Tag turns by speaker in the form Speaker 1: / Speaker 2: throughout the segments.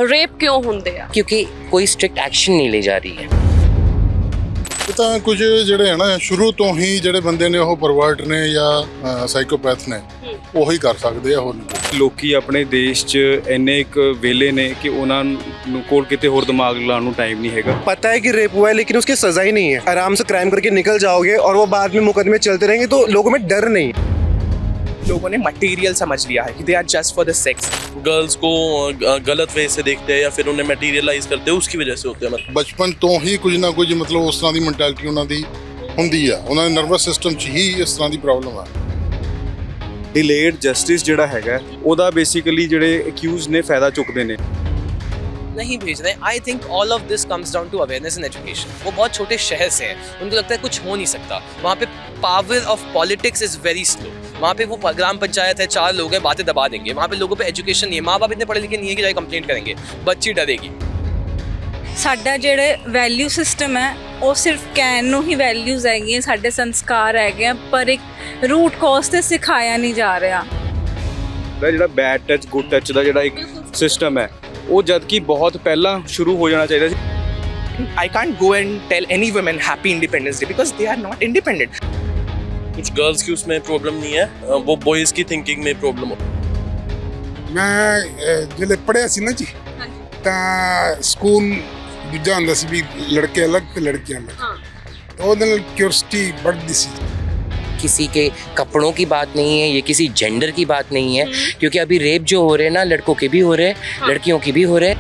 Speaker 1: Rape ਕਿਉਂ ਹੁੰਦੇ ਆ?
Speaker 2: क्योंकि कोई स्ट्रिक्ट एक्शन नहीं ले जा रही है।
Speaker 3: ਇਹ ਤਾਂ ਕੁਝ ਜਿਹੜੇ ਹੈ ਨਾ ਸ਼ੁਰੂ ਤੋਂ ਹੀ ਜਿਹੜੇ ਬੰਦੇ ਨੇ ਉਹ ਪਰਵਰਟ ਨੇ ਜਾਂ ਸਾਈਕੋਪੈਥ ਨੇ ਉਹੀ ਕਰ ਸਕਦੇ ਆ। ਹੋਰ ਨਹੀਂ।
Speaker 4: ਲੋਕੀ ਆਪਣੇ ਦੇਸ਼ 'ਚ ਇੰਨੇ ਇੱਕ ਵੇਲੇ ਨੇ ਕਿ ਉਹਨਾਂ ਨੂੰ ਕੋਲ ਕਿਤੇ ਹੋਰ ਦਿਮਾਗ ਲਾਉਣ ਨੂੰ ਟਾਈਮ ਨਹੀਂ ਹੈਗਾ।
Speaker 5: पता है कि रेप हुआ है लेकिन उसकी सजा ही नहीं है। आराम से क्राइम करके निकल जाओगे और वो बाद में मुकदमे चलते रहेंगे तो लोगों में डर नहीं है।
Speaker 6: लोगों ने मटेरियल समझ लिया है कि they are just for the sex.
Speaker 7: Girls को गलत वे से देखते हैं या फिर उन्हें मटेरियलाइज करते हैं, उसकी वजह से होते हैं। मतलब
Speaker 3: ਬਚਪਨ ਤੋਂ ਹੀ ਕੁਝ ਨਾ ਕੁਝ ਮਤਲਬ ਉਸ ਤਰ੍ਹਾਂ ਦੀ ਮੈਂਟੈਲਿਟੀ ਉਹਨਾਂ ਦੀ ਹੁੰਦੀ ਆ। ਉਹਨਾਂ ਦੇ ਨਰਵਸ ਸਿਸਟਮ 'ਚ ਹੀ ਇਸ ਤਰ੍ਹਾਂ ਦੀ ਪ੍ਰੋਬਲਮ ਆ।
Speaker 4: ਡਿਲੇਡ ਜਸਟਿਸ ਜਿਹੜਾ ਹੈਗਾ ਉਹਦਾ ਬੇਸਿਕਲੀ ਜਿਹੜੇ ਅਕਿਊਜ਼ ਨੇ ਫਾਇਦਾ ਚੁੱਕਦੇ ਨੇ।
Speaker 6: नहीं भेज रहे। I think all of this comes down to awareness and education. वो बहुत छोटे शहर से है, उनको लगता है कुछ हो नहीं सकता। वहाँ पे power of politics is very slow. वहाँ पे वो ग्राम पंचायत है, 4 लोग हैं, बातें दबा देंगे। वहाँ पे लोगों पे एजुकेशन नहीं है, माँ बाप इतने पढ़े लिखे नहीं है कि जाके कंप्लेंट करेंगे, बच्ची डरेगी।
Speaker 8: ਸਾਡਾ ਜਿਹੜੇ ਵੈਲਿਊ ਸਿਸਟਮ ਹੈ ਉਹ ਸਿਰਫ ਕਹਿਣ ਨੂੰ ਹੀ ਵੈਲਿਊਜ਼ ਹੈਗੀਆਂ, ਸਾਡੇ ਸੰਸਕਾਰ ਹੈਗੇ ਆ, ਪਰ ਇੱਕ ਰੂਟ ਕਾਜ਼ ਤੇ ਸਿਖਾਇਆ ਨਹੀਂ ਜਾ ਰਿਹਾ।
Speaker 4: ਜਿਹੜਾ ਬੈਡ ਟੱਚ ਗੁੱਡ ਟੱਚ ਦਾ ਜਿਹੜਾ ਇੱਕ ਸਿਸਟਮ ਹੈ ਉਹ ਜਦ ਕਿ ਬਹੁਤ ਪਹਿਲਾਂ ਸ਼ੁਰੂ ਹੋ ਜਾਣਾ ਚਾਹੀਦਾ ਸੀ।
Speaker 6: I can't go and tell any women happy Independence Day because they are not independent.
Speaker 7: कुछ गर्ल्स की उसमें प्रॉब्लम नहीं है, वो बॉयज की थिंकिंग में प्रॉब्लम हो।
Speaker 9: ਮੈਂ ਜਿਹੜੇ ਪੜ੍ਹਿਆ ਸੀ ਨਾ ਜੀ ਤਾਂ ਸਕੂਲ ਦੂਜਾ ਹੁੰਦਾ ਸੀ ਵੀ ਲੜਕੇ ਅਲੱਗ ਤੇ ਲੜਕੀਆਂ ਅਲੱਗ। ਤਾਂ ਉਹਦੇ ਨਾਲ ਕਿਉਰਿਓਸਿਟੀ ਵੱਧਦੀ ਸੀ।
Speaker 2: किसी के कपड़ों की बात नहीं है, ये किसी जेंडर की बात नहीं है, क्योंकि अभी रेप जो हो रहे हैं ना लड़कों के भी हो रहे हैं, लड़कियों के भी हो रहे हैं।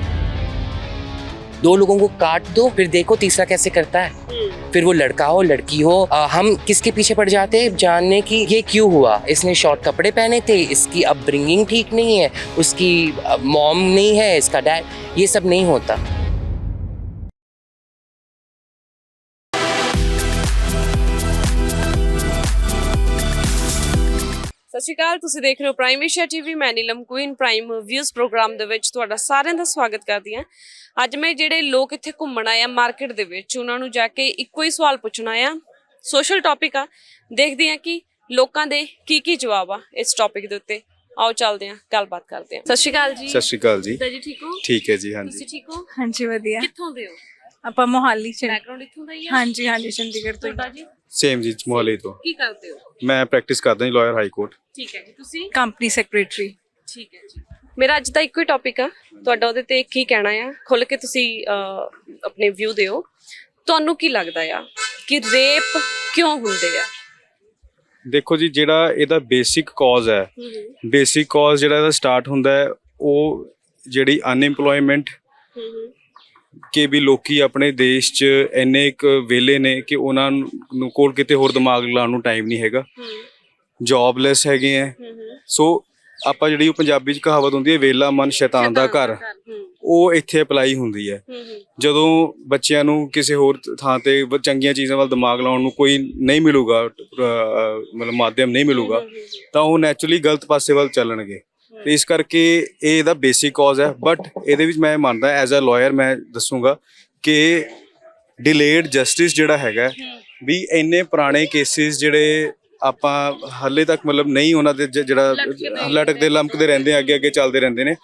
Speaker 2: 2 लोगों को काट दो फिर देखो तीसरा कैसे करता है। फिर वो लड़का हो लड़की हो, हम किसके पीछे पड़ जाते हैं जानने की ये क्यों हुआ, इसने शॉर्ट कपड़े पहने थे, इसकी अपब्रिंगिंग ठीक नहीं है, उसकी मॉम नहीं है, इसका डैड, ये सब नहीं होता।
Speaker 1: ਸਤਿ ਸ਼੍ਰੀ ਅਕਾਲ, ਤੁਸੀਂ ਦੇਖ ਰਹੇ ਹੋ ਪ੍ਰਾਈਮ ਏਸ਼ੀਆ ਟੀਵੀ। ਮੈਂ Neelam queen prime views programme ਦੇ ਵਿੱਚ ਤੁਹਾਡਾ ਸਾਰਿਆਂ ਦਾ ਸਵਾਗਤ ਕਰਦੀ ਹਾਂ। ਅੱਜ ਮੈਂ ਜਿਹੜੇ ਲੋਕ ਇੱਥੇ ਘੁੰਮਣ ਆਏ ਆ ਮਾਰਕੀਟ ਦੇ ਵਿੱਚ, ਉਹਨਾਂ ਨੂੰ ਜਾ ਕੇ ਇੱਕੋ ਹੀ ਸਵਾਲ ਪੁੱਛਣਾ ਆ। ਸੋਸ਼ਲ ਟੌਪਿਕ ਆ, ਦੇਖਦੇ ਹਾਂ ਕਿ ਲੋਕਾਂ ਦੇ ਕੀ ਜਵਾਬ ਆ ਇਸ ਟੌਪਿਕ ਦੇ ਉੱਤੇ। ਆਓ ਚੱਲਦੇ ਹਾਂ, ਗੱਲਬਾਤ ਕਰਦੇ ਹਾਂ। ਸਤਿ ਸ਼੍ਰੀ ਅਕਾਲ ਜੀ।
Speaker 4: ਸਤਿ ਸ਼੍ਰੀ ਅਕਾਲ ਜੀ।
Speaker 1: ਜੀ ਠੀਕ ਹੋ?
Speaker 4: ਠੀਕ ਹੈ ਜੀ। ਹਾਂਜੀ
Speaker 1: ਤੁਸੀਂ ਠੀਕ ਹੋ?
Speaker 8: ਹਾਂਜੀ ਵਧੀਆ।
Speaker 1: ਕਿੱਥੋਂ ਦੇ ਹੋ?
Speaker 8: ਆਪਾਂ ਮੋਹਾਲੀ ਚ।
Speaker 1: ਬੈਕਗ੍ਰਾਉਂਡ ਇੱਥੋਂ ਦਾ ਹੀ ਆ?
Speaker 8: ਹਾਂਜੀ ਹਾਂਜੀ ਚੰਡੀਗੜ੍ਹ ਤੋਂ।
Speaker 1: ਤੁਹਾਡਾ ਜੀ?
Speaker 4: ਸੇਮ ਜੀ, ਮੋਹਾਲੀ ਤੋਂ।
Speaker 1: ਕੀ ਕਰਦੇ ਹੋ?
Speaker 4: ਮੈਂ ਪ੍ਰੈਕਟਿਸ ਕਰਦਾ ਜੀ ਲਾਇਰ ਹਾਈ ਕੋਰਟ।
Speaker 1: ਠੀਕ ਹੈ ਜੀ। ਤੁਸੀਂ?
Speaker 8: Company secretary.
Speaker 1: ਠੀਕ ਹੈ ਜੀ। ਮੇਰਾ ਅੱਜ ਦਾ ਇੱਕੋ ਹੀ ਟੌਪਿਕ ਆ, ਤੁਹਾਡਾ ਉਹਦੇ ਤੇ ਕੀ ਕਹਿਣਾ ਆ, ਖੁੱਲ ਕੇ ਤੁਸੀਂ ਆਪਣੇ ਵਿਊ ਦਿਓ। ਤੁਹਾਨੂੰ ਕੀ ਲੱਗਦਾ ਆ ਕਿ ਰੇਪ ਕਿਉਂ ਹੁੰਦੇ ਆ?
Speaker 4: ਦੇਖੋ ਜੀ, ਜਿਹੜਾ ਇਹਦਾ ਬੇਸਿਕ ਕਾਜ਼ ਹੈ, ਬੇਸਿਕ ਕਾਜ਼ ਜਿਹੜਾ ਇਹਦਾ ਸਟਾਰਟ ਹੁੰਦਾ ਹੈ ਉਹ ਜਿਹੜੀ ਅਨਇੰਪਲੋਇਮੈਂਟ ਕਿ ਵੀ ਲੋਕੀ ਆਪਣੇ ਦੇਸ਼ 'ਚ ਇੰਨੇ ਇੱਕ ਵੇਲੇ ਨੇ ਕਿ ਉਹਨਾਂ ਨੂੰ ਕੋਲ ਕਿਤੇ ਹੋਰ ਦਿਮਾਗ ਲਾਉਣ ਨੂੰ ਟਾਈਮ ਨਹੀਂ ਹੈਗਾ, ਜੌਬਲੈਸ ਹੈਗੇ ਹੈ। ਸੋ ਆਪਾਂ ਜਿਹੜੀ ਉਹ ਪੰਜਾਬੀ 'ਚ ਕਹਾਵਤ ਹੁੰਦੀ ਹੈ ਵੇਲਾ ਮਨ ਸ਼ੈਤਾਨ ਦਾ ਘਰ, ਉਹ ਇੱਥੇ ਅਪਲਾਈ ਹੁੰਦੀ ਹੈ। ਜਦੋਂ ਬੱਚਿਆਂ ਨੂੰ ਕਿਸੇ ਹੋਰ ਥਾਂ ਤੇ ਚੰਗੀਆਂ ਚੀਜ਼ਾਂ ਵੱਲ ਦਿਮਾਗ ਲਾਉਣ ਨੂੰ ਕੋਈ ਨਹੀਂ ਮਿਲੂਗਾ, ਮਤਲਬ ਮਾਧਿਅਮ ਨਹੀਂ ਮਿਲੂਗਾ, ਤਾਂ ਉਹ ਨੈਚੁਰਲੀ ਗਲਤ ਪਾਸੇ ਵੱਲ ਚੱਲਣਗੇ। ਤੇ ਇਸ ਕਰਕੇ ਇਹ ਇਹਦਾ ਬੇਸਿਕ ਕਾਜ਼ ਹੈ। ਬਟ ਇਹਦੇ ਵਿੱਚ ਮੈਂ ਮੰਨਦਾ ਐਜ਼ ਅ ਲਾਇਰ ਮੈਂ ਦੱਸੂਗਾ ਕਿ ਡਿਲੇਡ ਜਸਟਿਸ ਜਿਹੜਾ ਹੈਗਾ ਵੀ ਇੰਨੇ ਪੁਰਾਣੇ ਕੇਸਿਸ ਜਿਹੜੇ ਆਪਾਂ ਹਾਲੇ ਤੱਕ ਮਤਲਬ ਨਹੀਂ ਉਹਨਾਂ ਦੇ ਜਿਹੜਾ ਲਟਕਦੇ ਲਮਕਦੇ ਰਹਿੰਦੇ ਅੱਗੇ ਅੱਗੇ ਚੱਲਦੇ ਰਹਿੰਦੇ ਨੇ,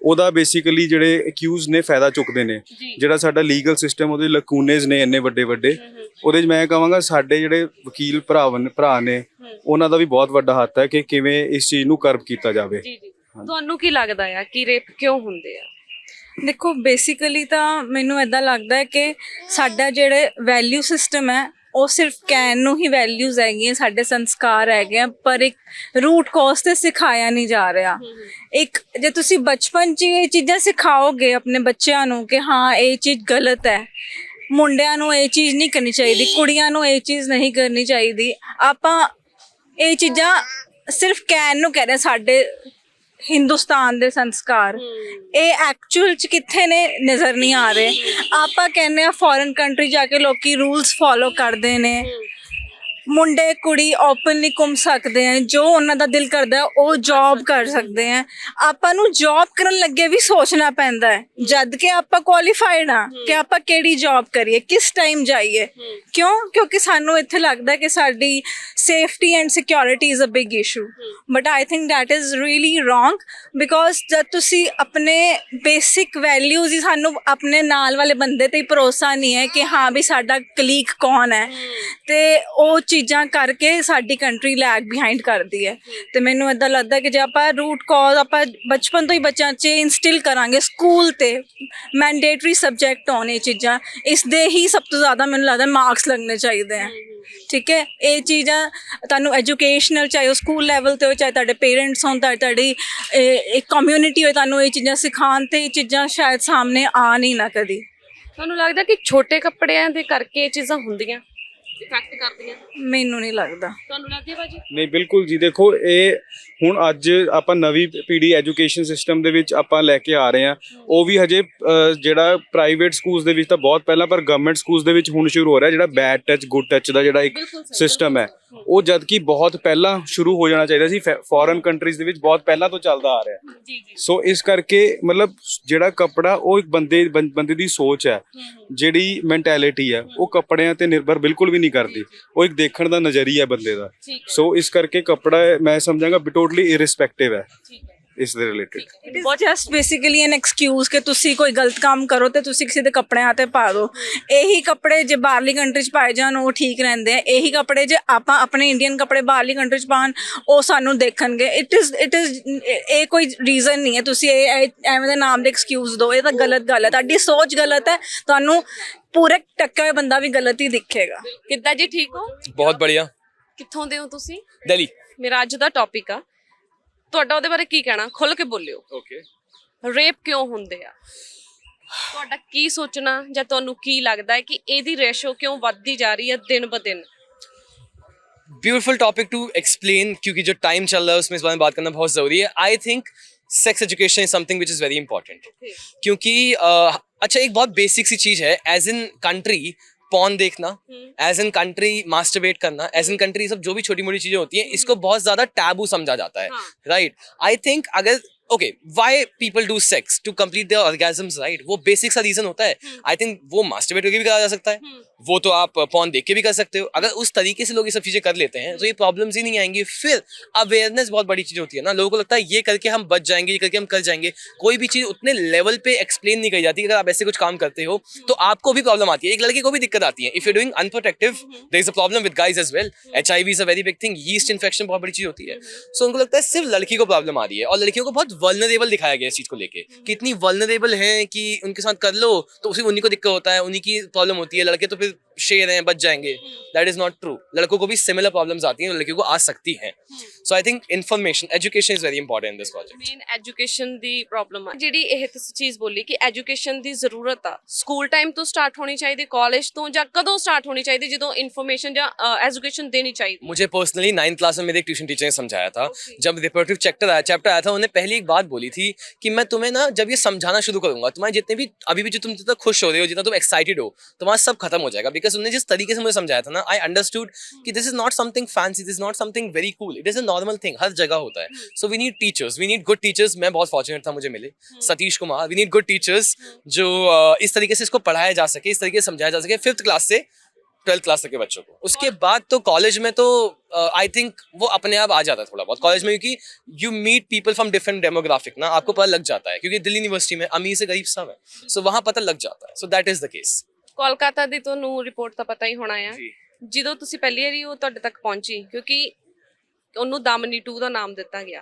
Speaker 4: ਉਹਦਾ ਬੇਸਿਕਲੀ ਜਿਹੜੇ ਅਕਿਊਜ਼ ਨੇ ਫਾਇਦਾ ਚੁੱਕਦੇ ਨੇ। ਜਿਹੜਾ ਸਾਡਾ ਲੀਗਲ ਸਿਸਟਮ ਉਹਦੇ ਲਕੂਨੇਜ਼ ਨੇ ਇੰਨੇ ਵੱਡੇ ਵੱਡੇ, ਉਹਦੇ 'ਚ ਮੈਂ ਕਹਾਂਗਾ ਸਾਡੇ ਜਿਹੜੇ ਵਕੀਲ ਭਰਾ ਨੇ ਉਹਨਾਂ ਦਾ ਵੀ ਬਹੁਤ ਵੱਡਾ ਹੱਥ ਹੈ ਕਿ ਕਿਵੇਂ ਇਸ ਚੀਜ਼ ਨੂੰ ਕਰਬ ਕੀਤਾ ਜਾਵੇ।
Speaker 1: ਤੁਹਾਨੂੰ ਕੀ ਲੱਗਦਾ ਆ ਕਿ ਰੇਪ ਕਿਉਂ ਹੁੰਦੇ ਆ?
Speaker 8: ਦੇਖੋ ਬੇਸਿਕਲੀ ਤਾਂ ਮੈਨੂੰ ਇੱਦਾਂ ਲੱਗਦਾ ਹੈ ਕਿ ਸਾਡਾ ਜਿਹੜੇ ਵੈਲਿਊ ਸਿਸਟਮ ਹੈ ਉਹ ਸਿਰਫ ਕਹਿਣ ਨੂੰ ਹੀ ਵੈਲਿਊਜ਼ ਹੈਗੀਆਂ, ਸਾਡੇ ਸੰਸਕਾਰ ਹੈਗੇ ਆ, ਪਰ ਇੱਕ ਰੂਟ ਕਾਜ਼ ਤੇ ਸਿਖਾਇਆ ਨਹੀਂ ਜਾ ਰਿਹਾ। ਇੱਕ ਜੇ ਤੁਸੀਂ ਬਚਪਨ 'ਚ ਇਹ ਚੀਜ਼ਾਂ ਸਿਖਾਓਗੇ ਆਪਣੇ ਬੱਚਿਆਂ ਨੂੰ ਕਿ ਹਾਂ ਇਹ ਚੀਜ਼ ਗਲਤ ਹੈ, ਮੁੰਡਿਆਂ ਨੂੰ ਇਹ ਚੀਜ਼ ਨਹੀਂ ਕਰਨੀ ਚਾਹੀਦੀ, ਕੁੜੀਆਂ ਨੂੰ ਇਹ ਚੀਜ਼ ਨਹੀਂ ਕਰਨੀ ਚਾਹੀਦੀ, ਆਪਾਂ ਇਹ ਚੀਜ਼ਾਂ ਸਿਰਫ ਕਹਿਣ ਨੂੰ ਕਹਿ ਰਹੇ। ਸਾਡੇ ਹਿੰਦੁਸਤਾਨ ਦੇ ਸੰਸਕਾਰ ਇਹ ਐਕਚੁਅਲ 'ਚ ਕਿੱਥੇ ਨੇ ਨਜ਼ਰ ਨਹੀਂ ਆ ਰਹੇ। ਆਪਾਂ ਕਹਿੰਦੇ ਆ ਫੋਰਨ ਕੰਟਰੀ ਜਾ ਕੇ ਲੋਕੀ ਰੂਲਸ ਫੋਲੋ ਕਰਦੇ ਨੇ, ਮੁੰਡੇ ਕੁੜੀ ਓਪਨਲੀ ਘੁੰਮ ਸਕਦੇ ਆ, ਜੋ ਉਹਨਾਂ ਦਾ ਦਿਲ ਕਰਦਾ ਹੈ ਉਹ ਜੌਬ ਕਰ ਸਕਦੇ ਆ। ਆਪਾਂ ਨੂੰ ਜੌਬ ਕਰਨ ਲੱਗੇ ਵੀ ਸੋਚਣਾ ਪੈਂਦਾ ਹੈ ਜਦ ਕਿ ਆਪਾਂ ਕੁਆਲੀਫਾਈਡ ਆ ਕਿ ਆਪਾਂ ਕਿਹੜੀ ਜੌਬ ਕਰੀਏ, ਕਿਸ ਟਾਈਮ ਜਾਈਏ। ਕਿਉਂਕਿ ਸਾਨੂੰ ਇੱਥੇ ਲੱਗਦਾ ਕਿ ਸਾਡੀ safety and security is a big issue, but I think that is really wrong, because ਜਦ ਤੁਸੀਂ ਆਪਣੇ ਬੇਸਿਕ ਵੈਲਿਊਜ਼ ਹੀ, ਸਾਨੂੰ ਆਪਣੇ ਨਾਲ ਵਾਲੇ ਬੰਦੇ ਤੇ ਹੀ ਭਰੋਸਾ ਨਹੀਂ ਹੈ ਕਿ ਹਾਂ ਵੀ ਸਾਡਾ ਕਲੀਗ ਕੌਣ ਹੈ, ਤੇ ਉਹ ਚੀਜ਼ਾਂ ਕਰਕੇ ਸਾਡੀ ਕੰਟਰੀ ਲੈਗ ਬਿਹਾਈਂਡ ਕਰਦੀ ਹੈ। ਤੇ ਮੈਨੂੰ ਇੱਦਾਂ ਲੱਗਦਾ ਕਿ ਜੇ ਆਪਾਂ ਰੂਟ ਕਾਜ਼ ਆਪਾਂ ਬਚਪਨ ਤੋਂ ਹੀ ਬੱਚਿਆਂ 'ਚ ਇਨਸਟਿਲ ਕਰਾਂਗੇ, ਸਕੂਲ ਤੇ ਮੈਂਡੇਟਰੀ ਸਬਜੈਕਟ ਹੋਣ ਇਹ ਚੀਜ਼ਾਂ, ਇਸ ਦੇ ਹੀ ਸਭ ਤੋਂ ਜ਼ਿਆਦਾ ਮੈਨੂੰ ਲੱਗਦਾ ਮਾਰਕਸ ਲੱਗਣੇ ਚਾਹੀਦੇ ਹੈ। ਠੀਕ ਹੈ, ਇਹ ਚੀਜ਼ਾਂ ਤੁਹਾਨੂੰ ਐਜੂਕੇਸ਼ਨਲ, ਚਾਹੇ ਉਹ ਸਕੂਲ ਲੈਵਲ 'ਤੇ ਹੋਏ, ਚਾਹੇ ਤੁਹਾਡੇ ਪੇਰੈਂਟਸ ਹੋਣ, ਤੁਹਾਡੀ ਇੱਕ ਕਮਿਊਨਿਟੀ ਹੋਏ, ਤੁਹਾਨੂੰ ਇਹ ਚੀਜ਼ਾਂ ਸਿਖਾਉਣ, ਤੇ ਇਹ ਚੀਜ਼ਾਂ ਸ਼ਾਇਦ ਸਾਹਮਣੇ ਆਉਣ ਹੀ ਨਾ ਕਦੀ।
Speaker 1: ਤੁਹਾਨੂੰ ਲੱਗਦਾ ਕਿ ਛੋਟੇ ਕੱਪੜਿਆਂ ਦੇ ਕਰਕੇ ਇਹ ਚੀਜ਼ਾਂ ਹੁੰਦੀਆਂ, ਇਫੈਕਟ ਕਰਦੀਆਂ?
Speaker 8: ਮੈਨੂੰ ਨਹੀਂ ਲੱਗਦਾ।
Speaker 1: ਤੁਹਾਨੂੰ ਲੱਗਦੀ ਹੈ ਭਾਜੀ?
Speaker 4: ਨਹੀਂ, ਬਿਲਕੁਲ ਜੀ। ਦੇਖੋ, ਇਹ ਹੁਣ ਅੱਜ ਆਪਾਂ ਨਵੀਂ ਪੀੜ੍ਹੀ ਐਜੂਕੇਸ਼ਨ ਸਿਸਟਮ ਦੇ ਵਿੱਚ ਆਪਾਂ ਲੈ ਕੇ ਆ ਰਹੇ ਹਾਂ, ਉਹ ਵੀ ਹਜੇ ਜਿਹੜਾ ਪ੍ਰਾਈਵੇਟ ਸਕੂਲਸ ਦੇ ਵਿੱਚ ਤਾਂ ਬਹੁਤ ਪਹਿਲਾਂ, ਪਰ ਗਵਰਨਮੈਂਟ ਸਕੂਲਸ ਦੇ ਵਿੱਚ ਹੁਣ ਸ਼ੁਰੂ ਹੋ ਰਿਹਾ ਜਿਹੜਾ ਬੈਡ ਟੱਚ ਗੁੱਡ ਟੱਚ ਦਾ ਜਿਹੜਾ ਇੱਕ ਸਿਸਟਮ ਹੈ, ਉਹ ਜਦ ਕਿ ਬਹੁਤ ਪਹਿਲਾਂ ਸ਼ੁਰੂ ਹੋ ਜਾਣਾ ਚਾਹੀਦਾ ਸੀ। ਫੋਰਨ ਕੰਟਰੀਜ਼ ਦੇ ਵਿੱਚ ਬਹੁਤ ਪਹਿਲਾਂ ਤੋਂ ਚੱਲਦਾ ਆ ਰਿਹਾ। ਸੋ ਇਸ ਕਰਕੇ ਮਤਲਬ ਜਿਹੜਾ ਕੱਪੜਾ ਉਹ ਇੱਕ ਬੰਦੇ ਦੀ ਸੋਚ ਹੈ, ਜਿਹੜੀ ਮੈਂਟੈਲਿਟੀ ਹੈ, ਉਹ ਕੱਪੜਿਆਂ ਤੇ ਨਿਰਭਰ ਬਿਲਕੁਲ ਵੀ ਨਹੀਂ ਕਰਦੀ, ਉਹ ਇੱਕ ਦੇਖਣ ਦਾ ਨਜ਼ਰੀਆ ਬੰਦੇ ਦਾ। ਸੋ ਇਸ ਕਰਕੇ ਕੱਪੜਾ ਮੈਂ ਸਮਝਾਂਗਾ ਟੋਟਲੀ ਇਰਰਿਸਪੈਕਟਿਵ ਹੈ ਇਸ ਦੇ related.
Speaker 8: It is just basically N excuse ਕਿ ਤੁਸੀਂ ਕੋਈ ਗਲਤ ਕੰਮ ਕਰੋ ਤੇ ਤੁਸੀਂ ਕਿਸੇ ਦੇ ਕੱਪੜਿਆਂ ਤੇ ਪਾ ਦਿਓ। ਇਹੀ ਕੱਪੜੇ ਜੇ ਬਾਹਰਲੀ ਕੰਟਰੀ 'ਚ ਪਾਏ ਜਾਣ ਉਹ ਠੀਕ ਰਹਿੰਦੇ ਆ, ਇਹੀ ਕੱਪੜੇ ਜੇ ਆਪਾਂ ਆਪਣੇ ਇੰਡੀਅਨ ਕੱਪੜੇ ਬਾਹਰਲੀ ਕੰਟਰੀ 'ਚ ਪਾਉਣ ਉਹ ਸਾਨੂੰ ਦੇਖਣਗੇ। ਇਟ ਇਜ਼ ਇਹ ਕੋਈ ਰੀਜ਼ਨ ਨਹੀਂ ਹੈ ਤੁਸੀਂ ਐਵੇਂ ਦੇ ਨਾਮ ਦੇ ਐਕਸਕਿਊਜ਼ ਦਿਓ, ਇਹ ਤਾਂ ਗਲਤ ਗੱਲ ਹੈ, ਤੁਹਾਡੀ ਸੋਚ ਗਲਤ ਹੈ, ਤੁਹਾਨੂੰ ਪੂਰੇ ਟੱਕਾ ਹੋਇਆ ਬੰਦਾ ਵੀ ਗਲਤ ਹੀ ਦਿਖੇਗਾ।
Speaker 1: ਕਿੱਦਾਂ ਜੀ, ਠੀਕ ਹੋ?
Speaker 6: बहुत बढ़िया।
Speaker 1: ਕਿੱਥੋਂ ਦੇ ਹੋ ਤੁਸੀਂ?
Speaker 6: दिल्ली।
Speaker 1: ਮੇਰਾ ਅੱਜ ਦਾ ਟੌਪਿਕ ਆ, ਤੁਹਾਡਾ ਉਹਦੇ ਬਾਰੇ ਕੀ ਕਹਿਣਾ, ਖੁੱਲ ਕੇ ਬੋਲਿਓ।
Speaker 4: ਓਕੇ।
Speaker 1: ਰੇਪ ਕਿਉਂ ਹੁੰਦੇ ਆ, ਤੁਹਾਡਾ ਕੀ ਸੋਚਣਾ, ਜਾਂ ਤੁਹਾਨੂੰ ਕੀ ਲੱਗਦਾ ਹੈ ਕਿ ਇਹਦੀ ਰੇਸ਼ੋ ਕਿਉਂ ਵੱਧਦੀ ਜਾ ਰਹੀ ਹੈ ਦਿਨ ਬ ਦਿਨ?
Speaker 6: ब्यूटीफुल टॉपिक टू एक्सप्लेन, क्योंकि जो टाइम चल रहा है उसमें इस बारे में बात करना बहुत ज़रूरी है। I think sex education is something which is very important, क्योंकि अच्छा, एक बहुत बेसिक सी चीज़ है, एज इन कंट्री पॉर्न देखना, एज इन कंट्री मास्टरबेट करना, एज इन कंट्री सब जो भी छोटी मोटी चीज़ें होती हैं, इसको बहुत ज़्यादा टैबू समझा जाता है, राइट? आई थिंक अगर okay, why people do sex to complete their orgasms, right? वो बेसिक सा रीजन होता है। आई थिंक वो मास्टरबेट करके भी करा जा सकता है, वो तो आप पॉर्न देख के भी कर सकते हो। अगर उस तरीके से लोग ये सब चीजें कर लेते हैं तो ये प्रॉब्लम्स ही नहीं आएंगी। फिर अवेयरनेस बहुत बड़ी चीज होती है ना, लोगों को लगता है ये करके हम बच जाएंगे, ये करके हम कर जाएंगे। कोई भी चीज उतने लेवल पे एक्सप्लेन नहीं करी जाती। अगर आप ऐसे कुछ काम करते हो तो आपको भी प्रॉब्लम आती है, एक लड़के को भी दिक्कत आती है। If you doing unprotective, there is a problem with guys as well. HIV is a very big thing, yeast infection बहुत बड़ी चीज होती है। सो उनको लगता है सिर्फ लड़की को प्रॉब्लम आ रही है, और लड़कियों को बहुत वल्नरेबल दिखाया गया इस चीज को लेके कि इतनी वल्नरेबल है कि उनके साथ कर लो तो उसी उन्हीं को दिक्कत होता है, उन्हीं की प्रॉब्लम होती है, लड़के तो फिर शेर हैं, बच जाएंगे। That is not true. लड़कों को भी सिमिलर प्रॉब्लम्स आती हैं, लड़कियों को आ सकती हैं। So I think information, education is very important in this project.
Speaker 1: Main education ਦੀ ਪ੍ਰੋਬਲਮ ਆ ਜਿਹੜੀ, ਇਹ ਤੁਸੀਂ ਚੀਜ਼ ਬੋਲੀ ਕਿ ਐਜੂਕੇਸ਼ਨ ਦੀ ਜ਼ਰੂਰਤ ਆ, ਸਕੂਲ ਟਾਈਮ ਤੋਂ ਸਟਾਰਟ ਹੋਣੀ ਚਾਹੀਦੀ, ਕਾਲਜ ਤੋਂ, ਜਾਂ ਕਦੋਂ ਸਟਾर्ट ਹੋਣੀ ਚਾਹੀਦੀ ਜਦੋਂ ਇਨਫੋਰमेशन ਜਾਂ एजुकेशन देनी चाहिए?
Speaker 6: मुझे पर्सनली 9th क्लास में मेरे एक ट्यूशन टीचर ने समझाया था, जब रिपोर्टिव चैप्टर आया था, उन्होंने पहली एक बात बोली थी कि मैं तुम्हें ना जब ये समझाना शुरू करूंगा, तुम्हारे जितने भी अभी भी जो तुम जितना खुश हो रहे हो, जितना तुम एक्साइटेड हो, तुम्हारा सब खत्म हो जाएगा। बिकॉज उन्होंने जिस तरीके से मुझे समझाया था ना, आई अंडरस्टूड कि this is not something fancy, this is not something very cool, it is a normal thing, हर जगह होता है। So we need teachers, we need good teachers. मैं बहुत फॉर्चुनेट था, मुझे मिले Satish Kumar. We need good teachers जो इस तरीके से इसको पढ़ाया जा सके, इस तरीके से समझाया जा सके 5th क्लास से 12th क्लास तक के बच्चों को। उसके बाद तो कॉलेज में तो आई थिंक वो अपने आप आ जाता है थोड़ा बहुत कॉलेज में, क्योंकि you meet people from different demographic ना, आपको पता लग जाता है, क्योंकि दिल्ली यूनिवर्सिटी में अमीर से गरीब सब है, सो वहाँ पता लग जाता है। So that is the case.
Speaker 1: Kolkata ਦੀ ਤੁਹਾਨੂੰ ਰਿਪੋਰਟ ਤਾਂ ਪਤਾ ਹੀ ਹੋਣਾ ਆ, ਜਦੋਂ ਤੁਸੀਂ ਪਹਿਲੀ ਵਾਰੀ ਉਹ ਤੁਹਾਡੇ ਤੱਕ ਪਹੁੰਚੀ, ਕਿਉਂਕਿ ਉਹਨੂੰ ਦਮਨੀ 2 ਦਾ ਨਾਮ ਦਿੱਤਾ ਗਿਆ।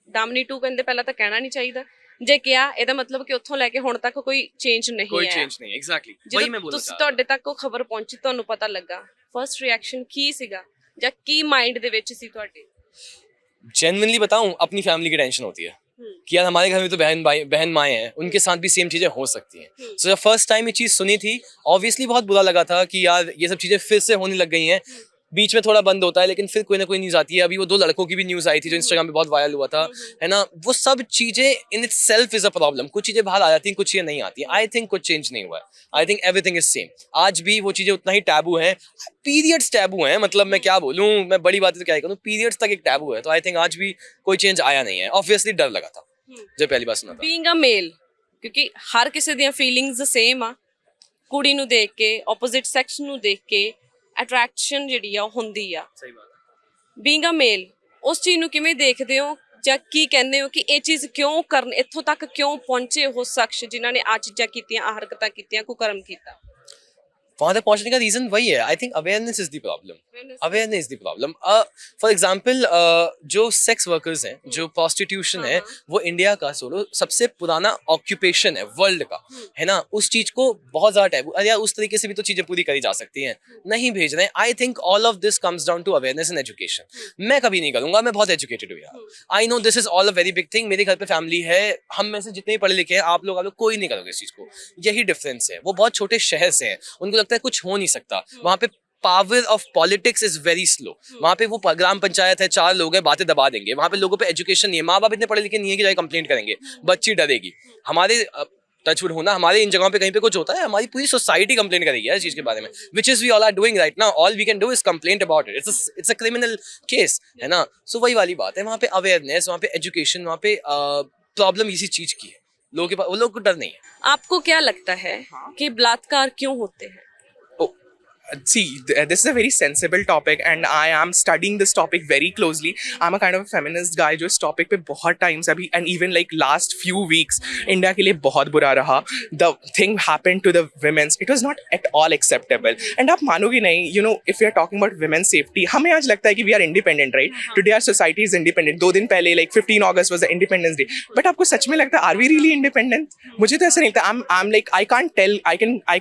Speaker 1: ਦਮਨੀ 2 ਕਹਿੰਦੇ ਪਹਿਲਾਂ ਤਾਂ ਕਹਿਣਾ ਨਹੀਂ ਚਾਹੀਦਾ, ਜੇ ਕਿਹਾ ਇਹਦਾ ਮਤਲਬ ਕਿ ਉੱਥੋਂ ਲੈ ਕੇ ਹੁਣ ਤੱਕ ਕੋਈ ਚੇਂਜ ਨਹੀਂ ਹੈ।
Speaker 6: कोई चेंज नहीं, एग्जैक्टली वही मैं बोलना चाह रहा
Speaker 1: ਤੁਹਾਡੇ ਤੱਕ ਉਹ ਖਬਰ ਪਹੁੰਚੀ, ਤੁਹਾਨੂੰ ਪਤਾ ਲੱਗਾ, ਫਰਸਟ ਰਿਐਕਸ਼ਨ ਕੀ ਸੀਗਾ, ਜਾਂ ਕੀ ਮਾਈਂਡ ਦੇ ਵਿੱਚ ਸੀ ਤੁਹਾਡੇ?
Speaker 6: जेन्युइनली बताऊं, अपनी फैमिली की टेंशन होती है कि यार हमारे घर में तो बहन माएँ हैं, उनके साथ भी सेम चीज़ें हो सकती हैं। सो जब फर्स्ट टाइम ये चीज़ सुनी थी, ऑब्वियसली बहुत बुरा लगा था कि यार ये सब चीज़ें फिर से होने लग गई हैं। बीच में थोड़ा बंद होता है, लेकिन फिर कोई ना कोई न्यूज़ आती है। अभी वो 2 लड़कों की भी न्यूज़ आई थी जो इंस्टाग्राम पे बहुत वायरल हुआ था, है ना। वो सब चीज़ें in its self is a problem. कुछ चीज़ें बाहर आ जाती हैं, कुछ चीज़ें नहीं आती हैं। आई थिंक कुछ चेंज नहीं हुआ है। I think everything is same. आज भी वो चीज़ें उतना ही टैबू हैं, पीरियड्स टैबू हैं। मतलब मैं क्या बोलूँ, मैं बड़ी बात तो क्या करूँ, पीरियड्स तक एक टैबू है। तो आई थिंक आज भी कोई चेंज आया नहीं है। ऑब्वियसली डर लगा था जब पहली बार सुना था।
Speaker 1: ਬੀਇੰਗ ਅ ਮੇਲ, ਕਿਉਂਕਿ ਹਰ ਕਿਸੇ ਦੀਆਂ ਫੀਲਿੰਗਸ ਸੇਮ ਆ। ਕੁੜੀ ਨੂੰ ਦੇਖ ਕੇ, ਆਪੋਜ਼ਿਟ ਸੈਕਸ ਨੂੰ ਦੇਖ ਕੇ ਅਟਰੈਕਸ਼ਨ ਜਿਹੜੀ ਆ ਉਹ ਹੁੰਦੀ ਆ।
Speaker 6: ਸਹੀ ਬਾਤ ਹੈ।
Speaker 1: ਬੀਇੰਗ ਅ ਮੇਲ, ਉਸ ਚੀਜ਼ ਨੂੰ ਕਿਵੇਂ ਦੇਖਦੇ ਹੋ ਜਾਂ ਕੀ ਕਹਿੰਦੇ ਹੋ ਕਿ ਇਹ ਚੀਜ਼ ਕਿਉਂ ਕਰਨ, ਇੱਥੋਂ ਤੱਕ ਕਿਉਂ ਪਹੁੰਚੇ ਉਹ ਸ਼ਖਸ ਜਿਨ੍ਹਾਂ ਨੇ ਆ ਚੀਜ਼ਾਂ ਕੀਤੀਆਂ, ਆ ਹਰਕਤਾਂ ਕੀਤੀਆਂ, ਕੁਕਰਮ ਕੀਤਾ?
Speaker 6: वहां तक पहुंचने का रीजन वही है। I think awareness is the problem. Awareness is the problem. For example जो सेक्स वर्कर्स हैं, जो प्रोस्टिट्यूशन है, वो इंडिया का सोलो सबसे पुराना ऑक्यूपेशन है वर्ल्ड का, है ना। उस चीज को बहुत ज्यादा टैबू, अरे यार उस तरीके से भी तो चीजें पूरी करी जा सकती हैं, नहीं भेज रहे हैं। I think all of this comes down to awareness and education. मैं कभी नहीं करूंगा, मैं बहुत एजुकेटेड हूँ यार। I know this is all a very big thing. मेरे घर पे फैमिली है, हम में से जितने भी पढ़े लिखे हैं, आप लोग कोई नहीं करोगे इस चीज को। यही डिफरेंस है। वो बहुत छोटे शहर से हैं, उनको लगता है कुछ हो नहीं सकता। वहां पे power of politics is very slow. वहां पे वो ग्राम पंचायत है, 4 लोग हैं, बातें दबा देंगे। वहां पे लोगों पे एजुकेशन नहीं है, माँ बाप इतने पढ़े लिखे नहीं है कि जाके कंप्लेंट करेंगे, बच्ची डरेगी। हमारे टचवुड होना, हमारे इन जगहों पे कहीं पे कुछ होता है, हमारी पूरी सोसाइटी कंप्लेंट करेगी इस चीज के बारे में, which is we all are doing right now. All we can do is complaint about it. It's a criminal case, है ना। सो वही वाली बात है। वहाँ पे अवेयरनेस, वहाँ पे एजुकेशन, वहाँ पे प्रॉब्लम इसी चीज की है। लोगों के पास, वो लोग को डर नहीं है।
Speaker 1: आपको क्या लगता है कि बलात्कार क्यों होते हैं?
Speaker 10: See, this is a very sensible topic and I am studying this topic very closely. I'm a kind of a feminist guy जो इस topic पे बहुत times अभी and even like last few weeks India के लिए बहुत बुरा रहा. The thing happened to the women's, it was not at all acceptable. And आप मानोगे नहीं, you know, if we are talking about women's safety, हमें आज लगता है कि we are independent, right? Today our society is independent. 2 दिन पहले like 15 August was the Independence Day. But आपको सच में लगता है are we really independent? मुझे तो ऐसा नहीं लगता. I'm like I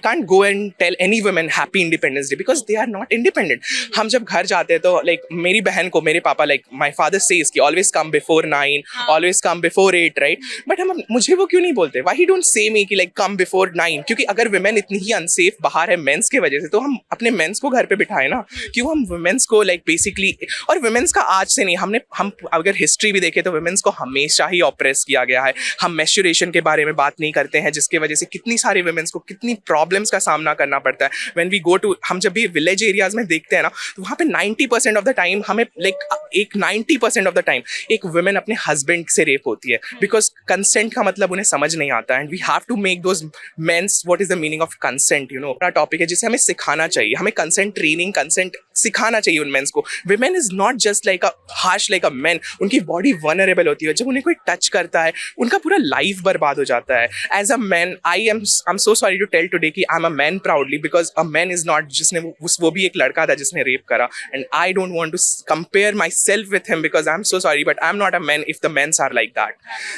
Speaker 10: can't go and tell any woman happy Independence Day because they are not independent. हम जब घर जाते हैं तो like मेरी बहन को मेरे पापा like my father says कि always come before 9, always come before 8, right? But हम मुझे वो क्यों नहीं बोलते? Why he don't say me कि like come before 9? क्योंकि अगर women इतनी ही unsafe बाहर है men's के वजह से तो हम अपने men's को घर पे बिठाए ना, क्यों हम women's को like basically, और women's का आज से नहीं, हम अगर history भी देखें तो women's को हमेशा ही oppress किया गया है. हम menstruation के बारे में बात नहीं करते हैं जिसकी वजह से कितनी सारी women's को कितनी problems का सामना करना पड़ता है. When we go to, हम जब भी विलेज एरियाज में देखते हैं ना तो वहाँ पे 90% ऑफ द टाइम हमें लाइक एक 90% ऑफ द टाइम एक वुमेन अपने हस्बैंड से रेप होती है बिकॉज कंसेंट का मतलब उन्हें समझ नहीं आता. And we have to make those mens what is the meaning of consent. You know, अपना टॉपिक है जिसे हमें सिखाना चाहिए. हमें कंसेंट ट्रेनिंग, कंसेंट सिखाना चाहिए उन मेंस को. Women is not just like a harsh like a man. उनकी बॉडी वनरेबल होती है. जब उन्हें कोई टच करता है उनका पूरा लाइफ बर्बाद हो जाता है. As a man I am so sorry to tell today कि I am a man proudly because a man is not, जिसने वो भी एक लड़का था जिसने रेप करा. And I don't want to compare myself with him because I am so sorry but I am not a man if the mens are like that.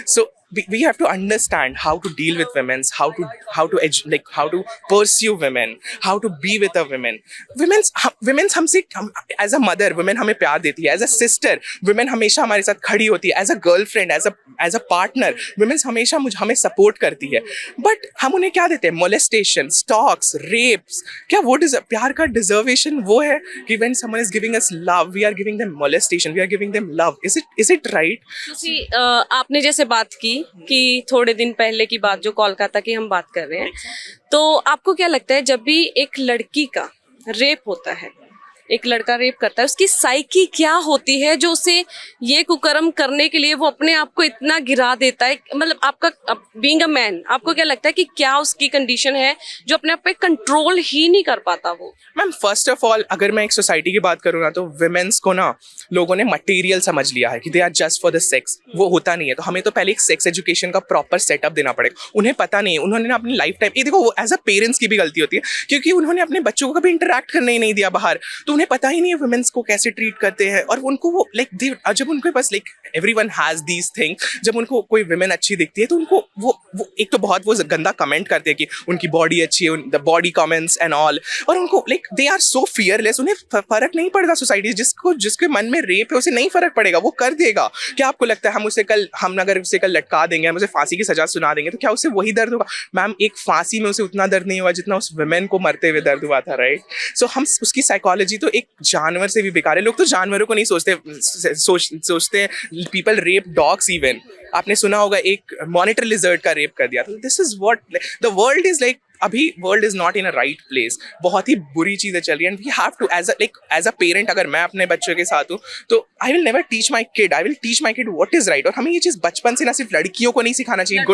Speaker 10: So we have to understand how to deal with women, how to pursue women, how to be with a women. Women's हमसे as a mother, women हमें प्यार देती है. as a sister, women हमेशा हमारे साथ खड़ी होती है. as a girlfriend, as a partner, women हमेशा हमें support करती है. but हम उन्हें क्या देते हैं? molestation, stalks, rapes. क्या वो प्यार का deservation वो है कि when someone is giving us love, we are giving them molestation, we are giving them love. Is it right?
Speaker 1: ਤੁਸੀਂ आपने जैसे बात की कि थोड़े दिन पहले की बात, जो कोलकाता की हम बात कर रहे हैं, तो आपको क्या लगता है जब भी एक लड़की का रेप होता है, एक लड़का रेप करता है, उसकी साइकी क्या होती है जो उसे ये कुकर्म करने के लिए वो अपने आप को इतना गिरा देता है? मतलब आपका बीइंग अ मैन, आपको क्या लगता है कि क्या उसकी कंडीशन है जो अपने आप पे कंट्रोल ही नहीं कर पाता वो?
Speaker 10: मैम फर्स्ट ऑफ ऑल अगर मैं एक सोसाइटी की बात करूँ ना तो विमेंस को ना लोगों ने मटेरियल समझ लिया है कि they are just for the sex. वो होता नहीं है. तो हमें तो पहले एक सेक्स एजुकेशन का प्रॉपर सेटअप देना पड़ेगा. उन्हें पता नहीं है. उन्होंने ना अपनी लाइफ टाइम, ये देखो वो एज अ पेरेंट्स की भी गलती होती है क्योंकि उन्होंने अपने बच्चों को कभी इंटरेक्ट करने ही नहीं दिया बाहर. तो उन्हें पता ही नहीं है वुमेन्स को कैसे ट्रीट करते हैं. और उनको वो लाइक जब उनके पास like everyone has these things, जब उनको कोई वुमेन अच्छी दिखती है तो उनको वो एक तो बहुत वो गंदा कमेंट करते हैं कि उनकी बॉडी अच्छी है, the body comments and all. और उनको like they are so fearless. उन्हें फर्क नहीं पड़ता. सोसाइटी जिसके मन में रेप है उसे नहीं फर्क पड़ेगा, वो कर देगा. क्या आपको लगता है हम अगर उसे कल लटका देंगे, हम उसे फांसी की सजा सुना देंगे तो क्या उसे वही दर्द होगा? मैम एक फांसी में उसे उतना दर्द नहीं हुआ जितना उस वुमेन को मरते हुए दर्द हुआ था, राइट? सो हम उसकी साइकोलॉजी तो एक जानवर से भी बेकार है। लोग तो जानवरों को नहीं सोचते हैं पीपल रेप डॉग्स इवन। आपने सुना होगा एक मॉनिटर लिजर्ड का रेप कर दिया। तो this is what the world is like. अभी world is not in a right place. बहुत ही बुरी चीजें चल रही हैं and we have to as a parent, अगर मैं अपने बच्चों के साथ हूँ तो I will never teach my kid, I will teach my kid what is right. और हमें ये चीज बचपन से ना सिर्फ लड़कियों को नहीं सिखाना चाहिए